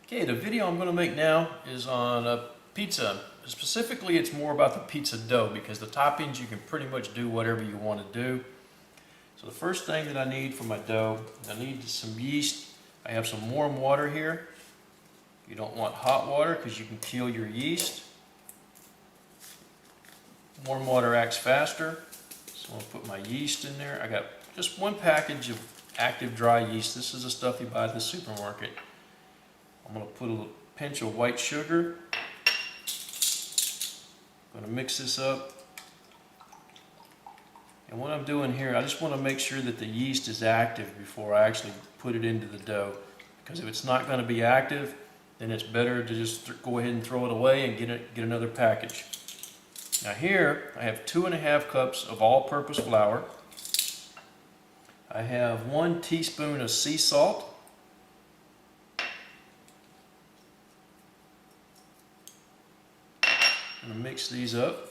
Okay, the video I'm going to make now is on a pizza. Specifically, it's more about the pizza dough because the toppings you can pretty much do whatever you want to do. So the first thing that I need for my dough, I need some yeast. I have some warm water here. You don't want hot water because you can kill your yeast. Warm water acts faster. So I'm going to put my yeast in there. I got just one package of active dry yeast. This is the stuff you buy at the supermarket. I'm going to put a little pinch of white sugar. I'm going to mix this up. And what I'm doing here, I just want to make sure that the yeast is active before I actually put it into the dough. Because if it's not going to be active, then it's better to just go ahead and throw it away and get another package. Now here, I have 2½ cups of all-purpose flour. I have 1 teaspoon of sea salt. I'm going to mix these up.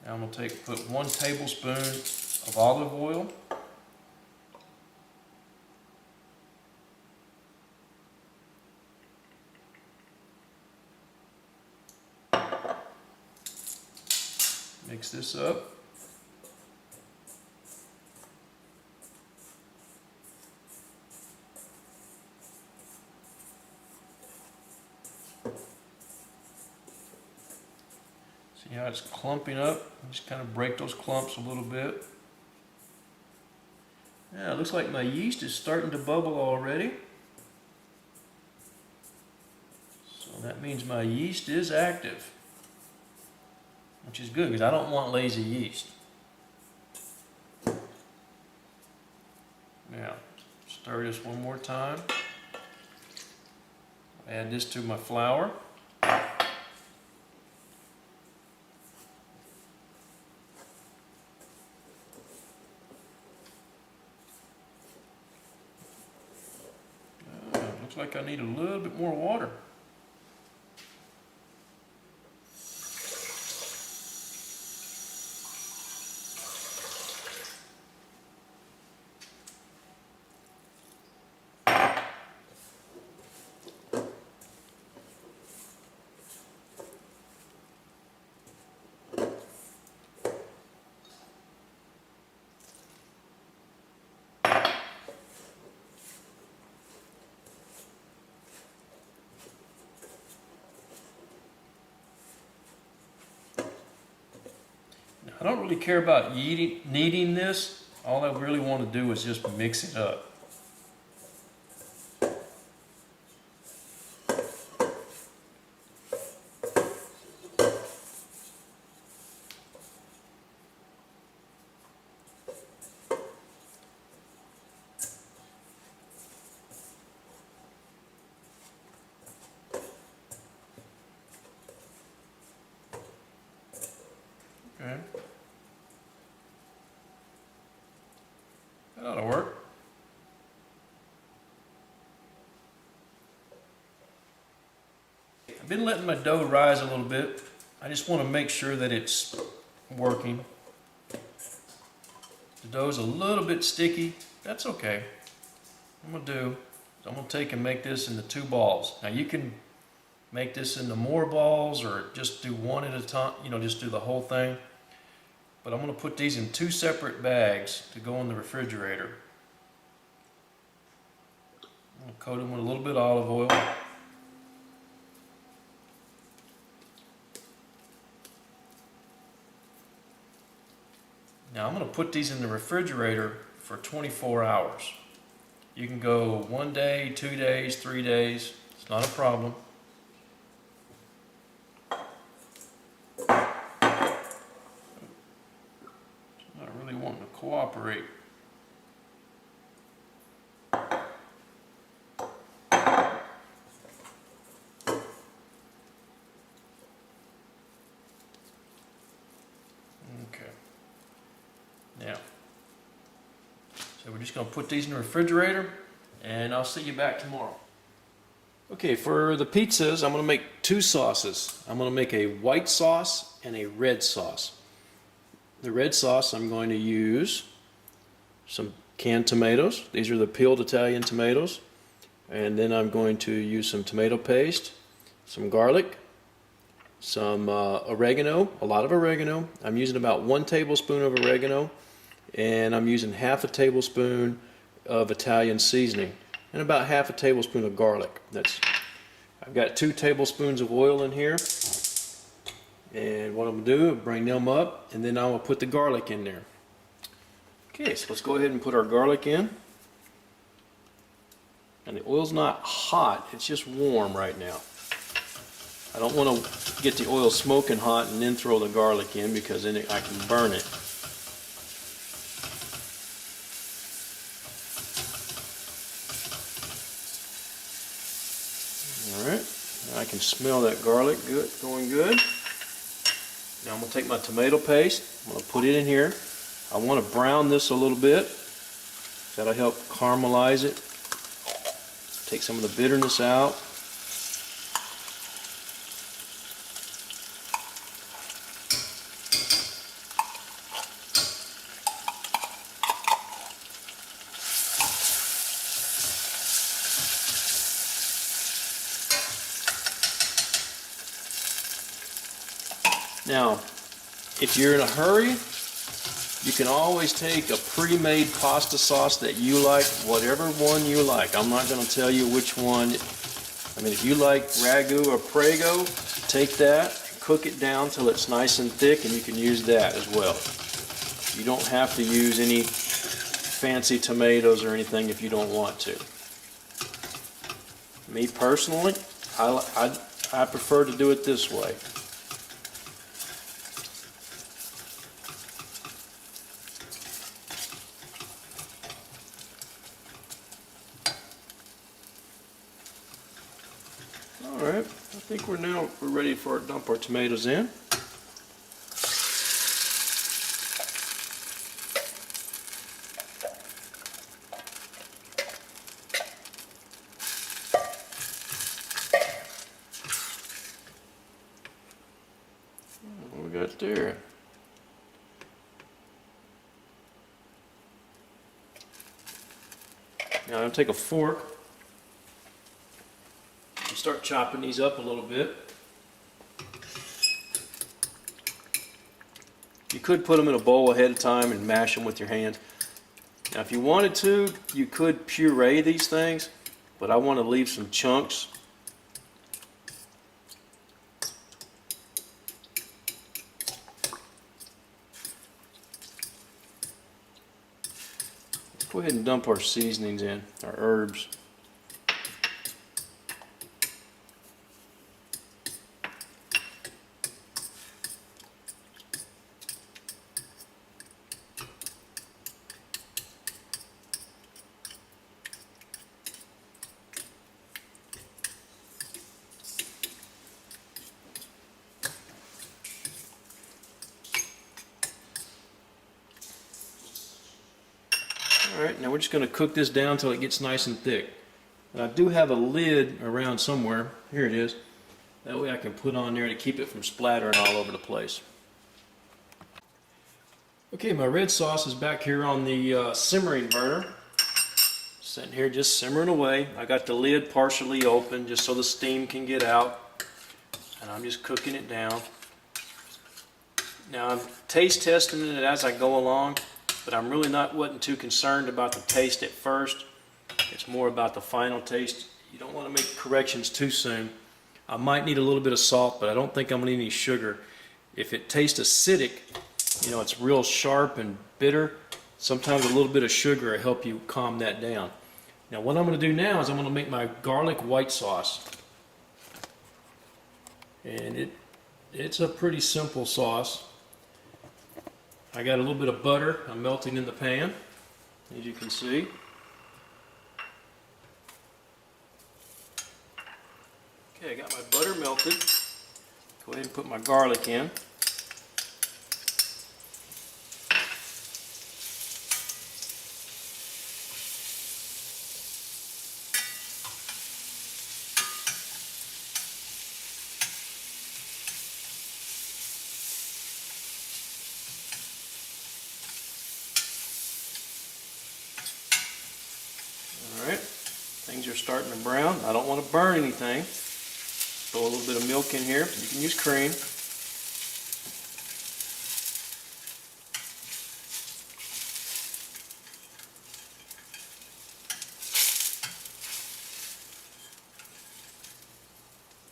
Now I'm going to put 1 tablespoon of olive oil. Mix this up. See how it's clumping up? Just kind of break those clumps a little bit. Yeah, it looks like my yeast is starting to bubble already. So that means my yeast is active, which is good because I don't want lazy yeast. Now, stir this one more time. Add this to my flour. Looks like I need a little bit more water. I don't really care about kneading this. All I really want to do is just mix it up. Okay. That ought to work. I've been letting my dough rise a little bit. I just want to make sure that it's working. The dough's a little bit sticky. That's okay. What I'm going to do is I'm going to take and make this into 2 balls. Now you can make this into more balls or just do one at a time, just do the whole thing. But I'm going to put these in 2 separate bags to go in the refrigerator. I'm going to coat them with a little bit of olive oil. Now I'm going to put these in the refrigerator for 24 hours. You can go 1 day, 2 days, 3 days. It's not a problem. Wanting to cooperate. Okay. Now, so we're just going to put these in the refrigerator and I'll see you back tomorrow. Okay, for the pizzas, I'm going to make 2 sauces. I'm going to make a white sauce and a red sauce. the red sauce, I'm going to use some canned tomatoes. These are the peeled Italian tomatoes. And then I'm going to use some tomato paste, some garlic, some oregano, a lot of oregano. I'm using about 1 tablespoon of oregano, and I'm using half a tablespoon of Italian seasoning, and about half a tablespoon of garlic. I've got 2 tablespoons of oil in here, and what I'm going to do is bring them up, and then I'm going to put the garlic in there. Okay, so let's go ahead and put our garlic in. And the oil's not hot, it's just warm right now. I don't want to get the oil smoking hot and then throw the garlic in, because then I can burn it. Alright, I can smell that garlic going good. Now I'm going to take my tomato paste, I'm going to put it in here. I want to brown this a little bit. That'll help caramelize it. Take some of the bitterness out. Now, if you're in a hurry, you can always take a pre-made pasta sauce that you like, whatever one you like. I'm not going to tell you which one. I mean, if you like ragu or prego, take that, cook it down till it's nice and thick, and you can use that as well. You don't have to use any fancy tomatoes or anything if you don't want to. Me personally, I prefer to do it this way. Alright, I think we're ready for dump our tomatoes in. What we got there? Now I'm going to take a fork and start chopping these up a little bit. You could put them in a bowl ahead of time and mash them with your hands. Now if you wanted to, you could puree these things, but I want to leave some chunks. Let's go ahead and dump our seasonings in, our herbs. Alright, now we're just going to cook this down until it gets nice and thick. And I do have a lid around somewhere. Here it is. That way I can put on there to keep it from splattering all over the place. Okay, my red sauce is back here on the simmering burner. Sitting here just simmering away. I got the lid partially open just so the steam can get out. And I'm just cooking it down. Now I'm taste testing it as I go along. But I'm really wasn't too concerned about the taste at first. It's more about the final taste. You don't want to make corrections too soon. I might need a little bit of salt, but I don't think I'm going to need any sugar. If it tastes acidic, you know, it's real sharp and bitter, sometimes a little bit of sugar will help you calm that down. Now what I'm going to do now is I'm going to make my garlic white sauce. And it's a pretty simple sauce. I got a little bit of butter I'm melting in the pan, as you can see. Okay, I got my butter melted. Go ahead and put my garlic in. Things are starting to brown. I don't want to burn anything. Throw a little bit of milk in here. You can use cream.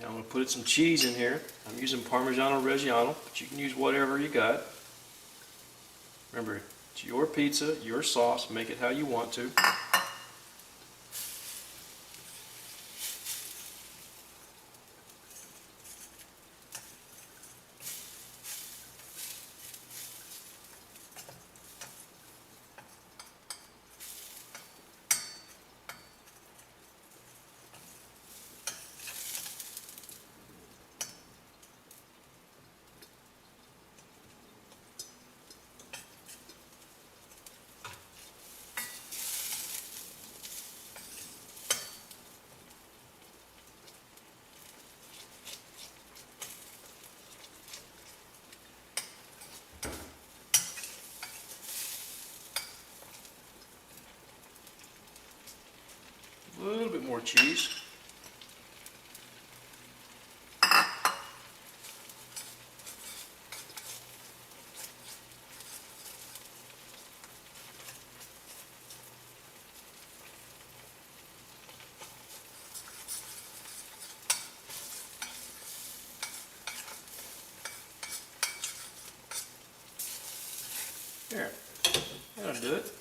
Now I'm going to put some cheese in here. I'm using Parmigiano Reggiano, but you can use whatever you got. Remember, it's your pizza, your sauce. Make it how you want to. A little bit more cheese. There, that'll do it.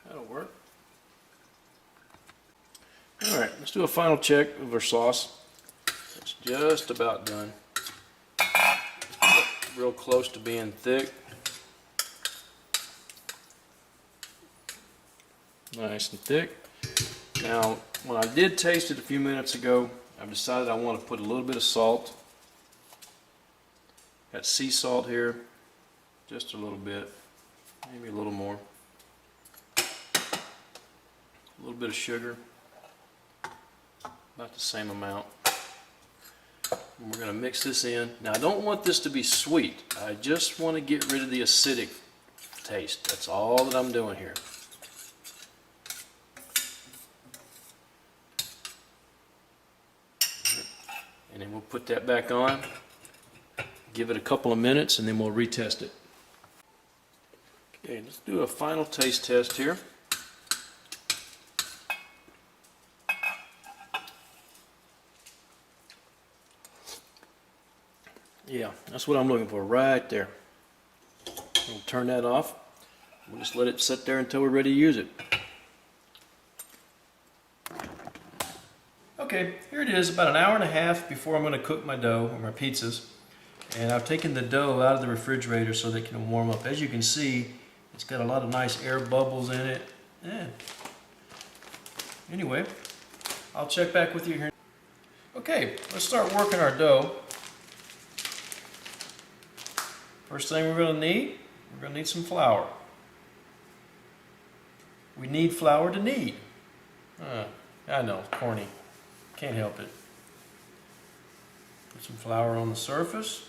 That'll work. Alright, let's do a final check of our sauce. It's just about done. Real close to being thick. Nice and thick. Now, when I did taste it a few minutes ago, I've decided I want to put a little bit of salt. Got sea salt here, just a little bit, maybe a little more. A little bit of sugar, about the same amount. And we're going to mix this in. Now I don't want this to be sweet. I just want to get rid of the acidic taste. That's all that I'm doing here. And then we'll put that back on. Give it a couple of minutes and then we'll retest it. Okay, let's do a final taste test here. Yeah, that's what I'm looking for right there. We'll turn that off. We'll just let it sit there until we're ready to use it. Okay, here it is, about an hour and a half before I'm going to cook my dough or my pizzas. And I've taken the dough out of the refrigerator so they can warm up. As you can see, it's got a lot of nice air bubbles in it. Yeah. Anyway, I'll check back with you here. Okay, let's start working our dough. First thing we're going to need some flour. We need flour to knead. I know, corny. Can't help it. Put some flour on the surface.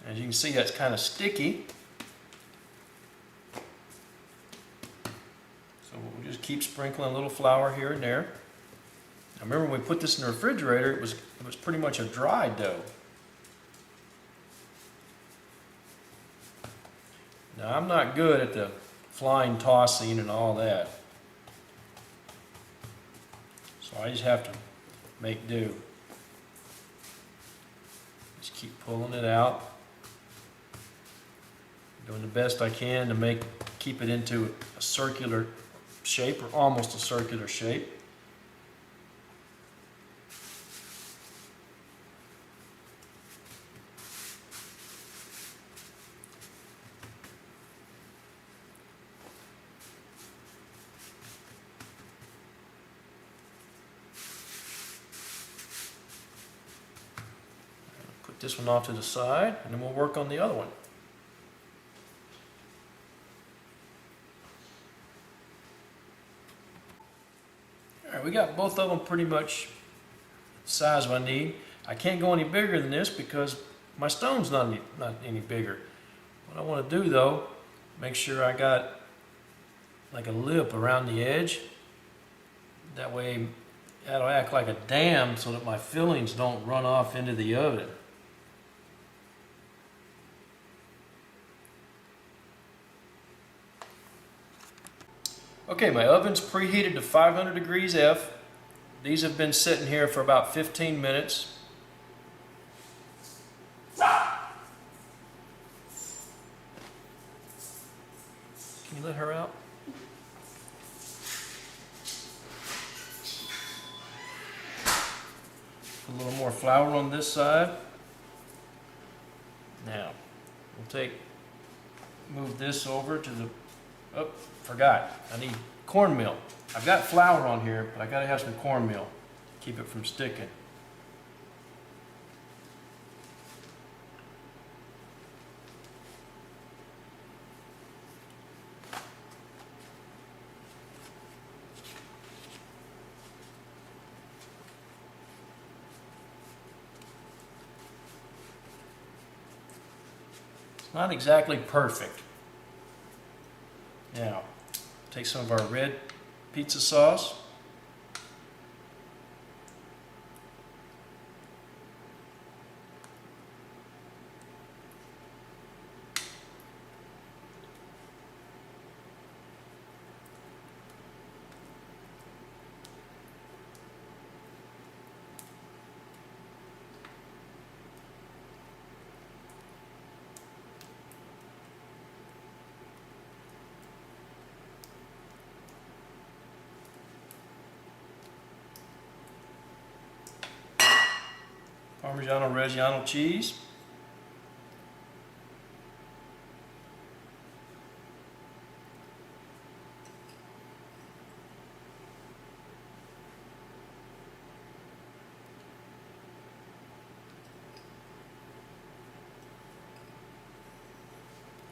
As you can see, that's kind of sticky. So we'll just keep sprinkling a little flour here and there. Now remember, when we put this in the refrigerator, it was pretty much a dry dough. Now I'm not good at the flying tossing and all that. So I just have to make do. Just keep pulling it out. Doing the best I can to keep it into a circular shape, or almost a circular shape. Put this one off to the side, and then we'll work on the other one. we got both of them pretty much the size I need. I can't go any bigger than this because my stone's not any bigger. What I want to do though, make sure I got like a lip around the edge. That way that'll act like a dam so that my fillings don't run off into the oven. Okay, my oven's preheated to 500 degrees F. These have been sitting here for about 15 minutes. Can you let her out? Put a little more flour on this side. Now, move this over to the, oh, forgot, I need cornmeal. I've got flour on here, but I gotta have some cornmeal to keep it from sticking. It's not exactly perfect. Now, take some of our red pizza sauce. Parmigiano-Reggiano cheese.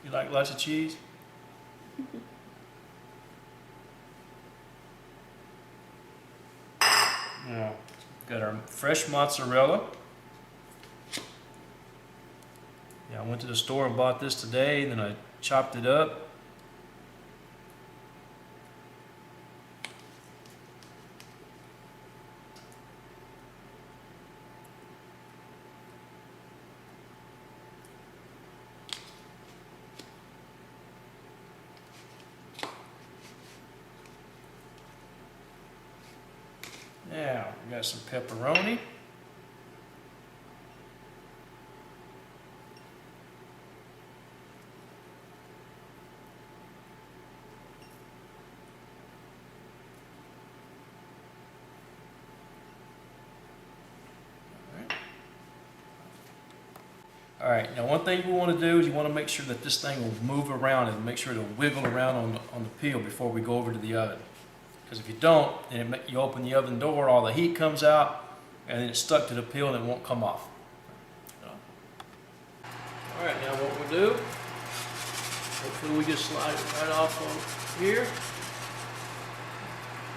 You like lots of cheese? Now, got our fresh mozzarella. Yeah, I went to the store and bought this today, then I chopped it up. Now, we got some pepperoni. All right, now one thing you want to do is you want to make sure that this thing will move around and make sure it'll wiggle around on the peel before we go over to the oven. Because if you don't, then you open the oven door, all the heat comes out, and then it's stuck to the peel and it won't come off. All right, now what we'll do, hopefully we just slide it right off on here.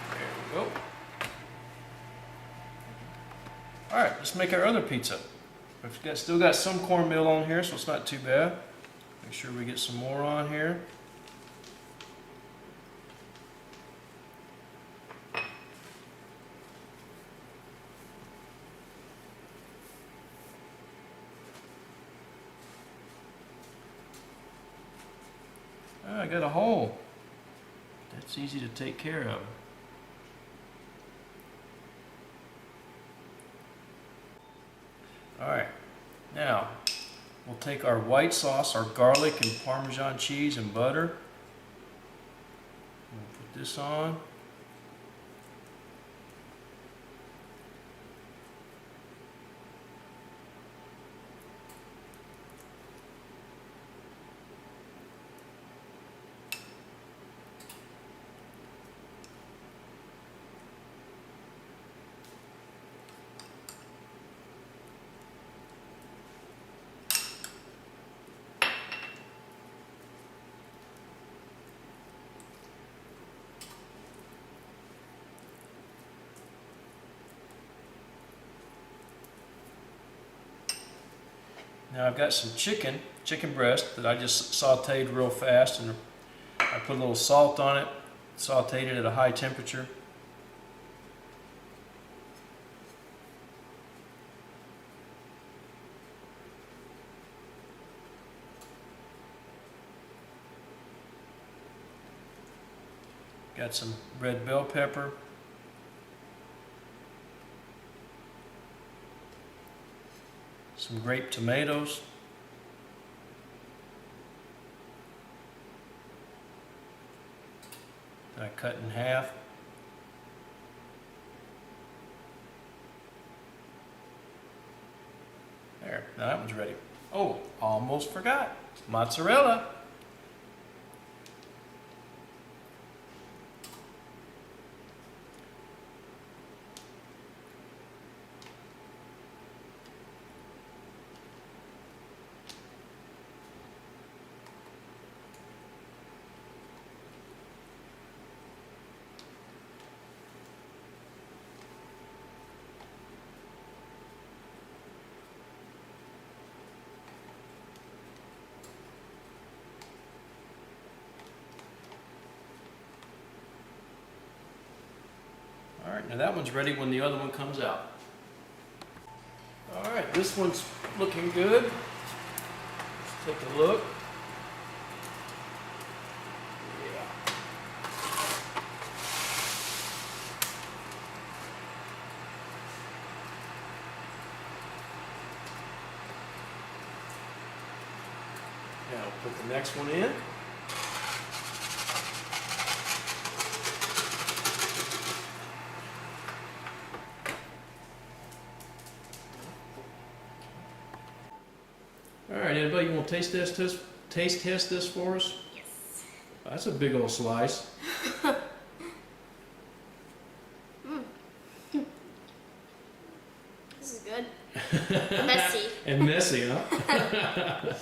There we go. All right, let's make our other pizza. We've still got some cornmeal on here, so it's not too bad. Make sure we get some more on here. I got a hole. That's easy to take care of. All right, now we'll take our white sauce, our garlic and Parmesan cheese and butter. We'll put this on. Now I've got some chicken breast that I just sauteed real fast, and I put a little salt on it, sauteed it at a high temperature. Got some red bell pepper. Some grape tomatoes. That I cut in half. There, now that one's ready. Oh, almost forgot. Mozzarella. All right, now that one's ready when the other one comes out. All right, this one's looking good. Let's take a look. Yeah. Now put the next one in. All right, anybody want to taste test this for us? Yes. That's a big old slice. This is good. Messy. And messy, huh?